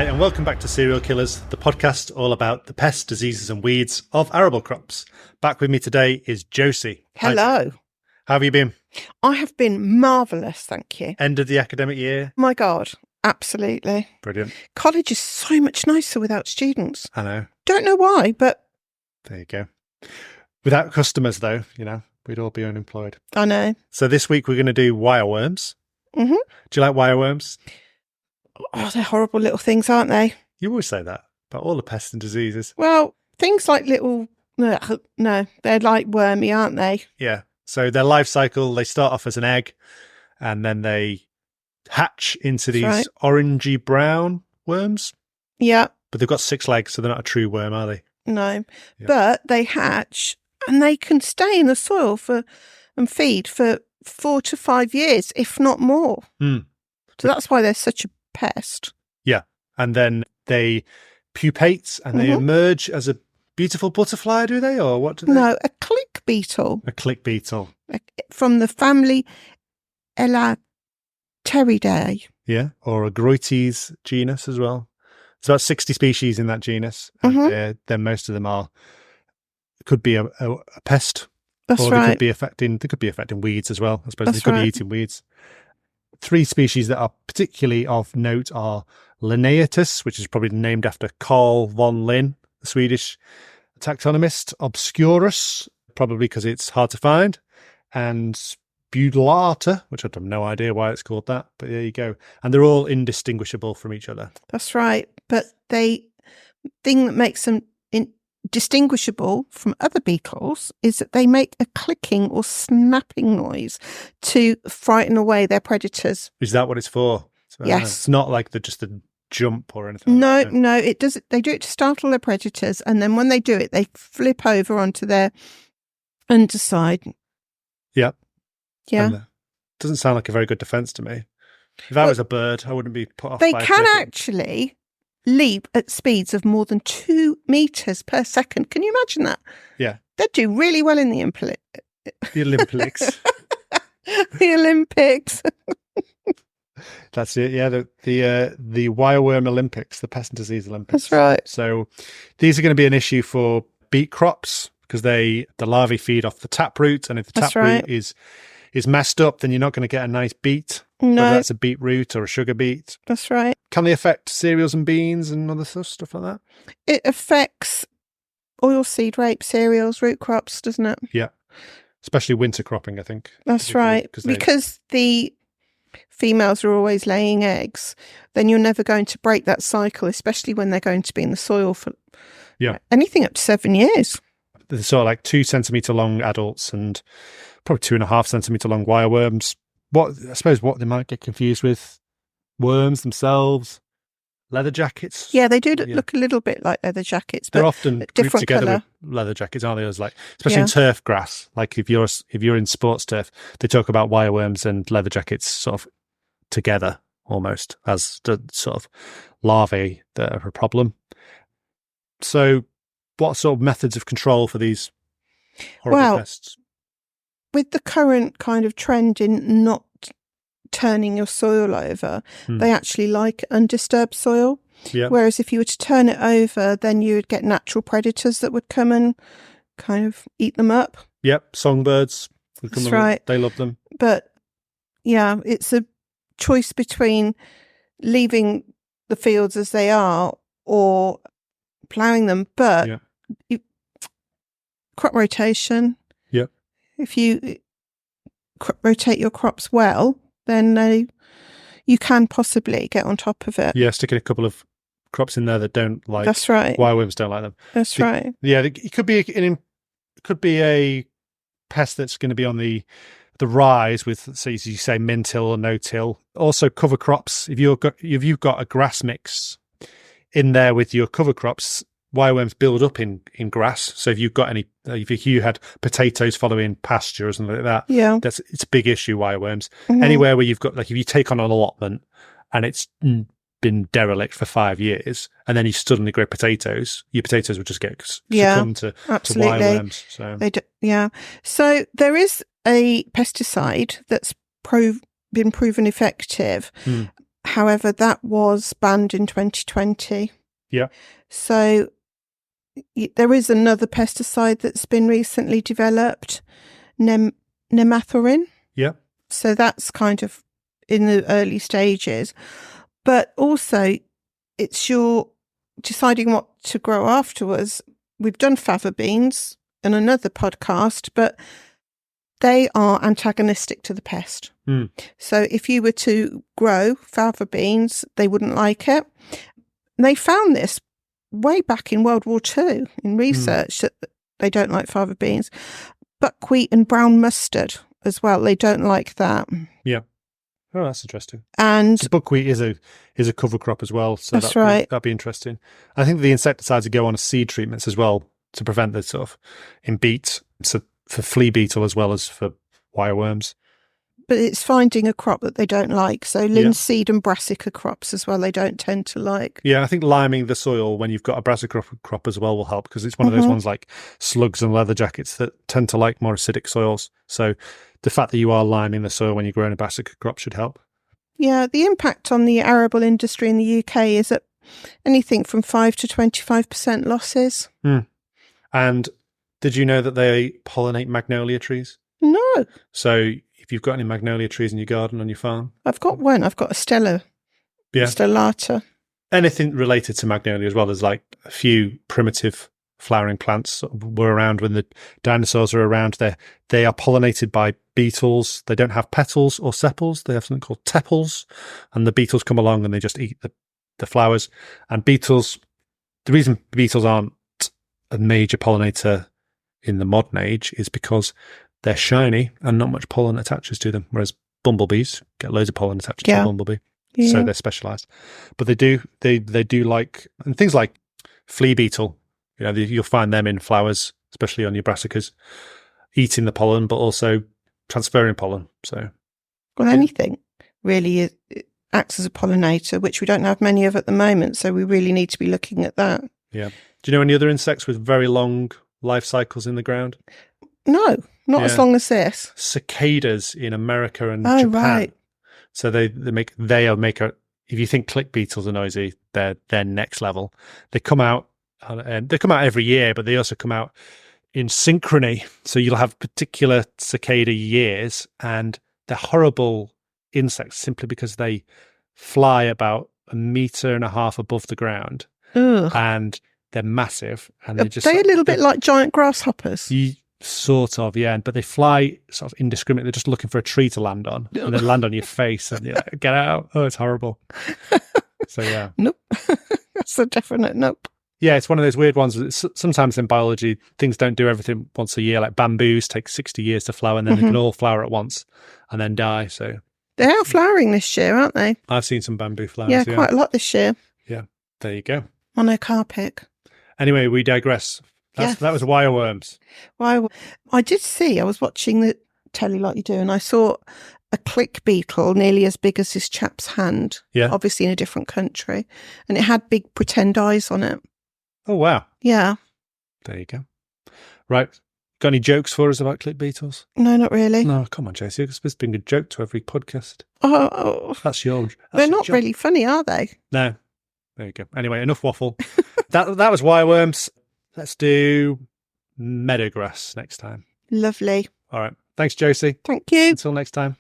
Hi, and welcome back to Serial Killers, the podcast all about the pests, diseases, and weeds of arable crops. Back with me today is Josie. Hello. How have you been? I have been marvellous, thank you. End of the academic year? My God, absolutely. Brilliant. College is so much nicer without students. I know. Don't know why, but... There you go. Without customers, though, we'd all be unemployed. I know. So this week we're going to do wireworms. Mm-hmm. Do you like wireworms? Oh, they're horrible little things, aren't they? You always say that about all the pests and diseases. Well, things like little... No, they're like wormy, aren't they? Yeah. So their life cycle, they start off as an egg and then they hatch into these orangey brown worms. Yeah. But they've got 6 legs, so they're not a true worm, are they? No. Yeah. But they hatch and they can stay in the soil and feed for 4 to 5 years, if not more. Mm. So that's why they're such a pest. Yeah. And then they pupate and they emerge as a beautiful butterfly, do they? Or what do they? No, a click beetle. A click beetle. From the family Elateridae. Yeah. Or a Groites genus as well. There's about 60 species in that genus. And then most of them could be a pest. That's or right. They could be affecting weeds as well. I suppose That's they could right. be eating weeds. 3 species that are particularly of note are Linnaeus, which is probably named after Carl von Linné, the Swedish taxonomist, Obscurus, probably because it's hard to find, and Spudulata, which I have no idea why it's called that, but there you go. And they're all indistinguishable from each other. That's right. But thing that makes them distinguishable from other beetles is that they make a clicking or snapping noise to frighten away their predators. Is that what it's for? So, yes. It's not like just a jump or anything. No, it does. They do it to startle their predators, and then when they do it, they flip over onto their underside. Yep. Yeah. Doesn't sound like a very good defense to me. If I was a bird, I wouldn't be put off. They by can actually leap at speeds of more than 2 meters per second. Can you imagine that? Yeah. They'd do really well in the Olympics. The Olympics. The Olympics. That's it. Yeah, the wireworm Olympics, the pest and disease Olympics. That's right. So these are going to be an issue for beet crops because the larvae feed off the taproot, and if the taproot is messed up, then you're not going to get a nice beet. No, whether that's a beetroot or a sugar beet. That's right. Can they affect cereals and beans and other stuff like that? It affects oilseed, rape, cereals, root crops, doesn't it? Yeah, especially winter cropping, I think. That's right. Because the females are always laying eggs, then you're never going to break that cycle, especially when they're going to be in the soil for anything up to 7 years. They're sort of like 2 centimetre long adults and probably 2.5 centimetre long wireworms. I suppose what they might get confused with, worms themselves, leather jackets. Yeah, they do look a little bit like leather jackets, but they're often grouped together colour. with leather jackets, aren't they? Especially in turf grass. Like if you're in sports turf, they talk about wireworms and leather jackets sort of together almost as the sort of larvae that are a problem. So, what sort of methods of control for these horrible pests? With the current kind of trend in not turning your soil over, they actually like undisturbed soil. Yeah. Whereas if you were to turn it over, then you would get natural predators that would come and kind of eat them up. Yep, songbirds. That's right. They love them. But yeah, it's a choice between leaving the fields as they are or ploughing them. But crop rotation. Yep. If you rotate your crops well, then you can possibly get on top of it. Yeah, sticking a couple of crops in there that don't like. That's right. Wireworms don't like them. That's right. Yeah, it could be a pest that's going to be on the rise with, so as you say, min-till or no-till. Also, cover crops. If you've got a grass mix in there with your cover crops, wireworms build up in grass. So if you had potatoes following pasture or something like that, it's a big issue. Wireworms anywhere where you've got, like, if you take on an allotment and it's been derelict for 5 years, and then you suddenly grow potatoes, your potatoes would just get succumb to wireworms. So so there is a pesticide that's been proven effective. However, that was banned in 2020. Yeah. So there is another pesticide that's been recently developed, nemathorin. Yeah. So that's kind of in the early stages. But also, it's your deciding what to grow afterwards. We've done fava beans in another podcast, but they are antagonistic to the pest. So if you were to grow fava beans, they wouldn't like it. And they found this way back in World War II in research that they don't like fava beans. Buckwheat and brown mustard as well, they don't like that. Yeah. Oh, that's interesting. And so buckwheat is a cover crop as well, so that's right. That'd be interesting. I think the insecticides go on as seed treatments as well to prevent the sort of in beet, so for flea beetle as well as for wireworms. But it's finding a crop that they don't like. So linseed and brassica crops as well, they don't tend to like. Yeah, I think liming the soil when you've got a brassica crop as well will help, because it's one of those ones like slugs and leather jackets that tend to like more acidic soils. So the fact that you are liming the soil when you're growing a brassica crop should help. Yeah, the impact on the arable industry in the UK is at anything from 5 to 25% losses. And did you know that they pollinate magnolia trees? No. So if you've got any magnolia trees in your garden on your farm? I've got one. I've got a stellata. Anything related to magnolia as well. There's like a few primitive flowering plants were around when the dinosaurs were around. They are pollinated by beetles. They don't have petals or sepals. They have something called tepals, and the beetles come along and they just eat the flowers. And beetles, the reason beetles aren't a major pollinator in the modern age is because they're shiny and not much pollen attaches to them, whereas bumblebees get loads of pollen attached to a bumblebee. Yeah. So they're specialised. But they do like, and things like flea beetle, you'll find them in flowers, especially on your brassicas, eating the pollen, but also transferring pollen. So, well, anything really it acts as a pollinator, which we don't have many of at the moment. So we really need to be looking at that. Yeah. Do you know any other insects with very long life cycles in the ground? No, not as long as this. Cicadas in America and Japan. Right. So they make if you think click beetles are noisy, they're next level. They come out every year, but they also come out in synchrony. So you'll have particular cicada years, and they're horrible insects simply because they fly about 1.5 meters above the ground. Ugh. And they're massive, and they're just a little bit like giant grasshoppers. Sort of, yeah. But they fly sort of indiscriminately. They're just looking for a tree to land on, and then land on your face, and you're like, get out. Oh, it's horrible. So, yeah. Nope. That's a definite nope. Yeah, it's one of those weird ones. Sometimes in biology, things don't do everything once a year. Like bamboos take 60 years to flower, and then they can all flower at once and then die. So they are flowering this year, aren't they? I've seen some bamboo flowers. Yeah, quite a lot this year. Yeah, there you go. Monocarpic. Anyway, we digress. That was wireworms. I did see, I was watching the telly like you do, and I saw a click beetle nearly as big as this chap's hand, obviously in a different country, and it had big pretend eyes on it. Oh, wow. Yeah. There you go. Right. Got any jokes for us about click beetles? No, not really. No, come on, Josie. It's supposed to bring a joke to every podcast. Oh. That's your They're not job. Really funny, are they? No. There you go. Anyway, enough waffle. that was wireworms. Let's do meadowgrass next time. Lovely. All right. Thanks, Josie. Thank you. Until next time.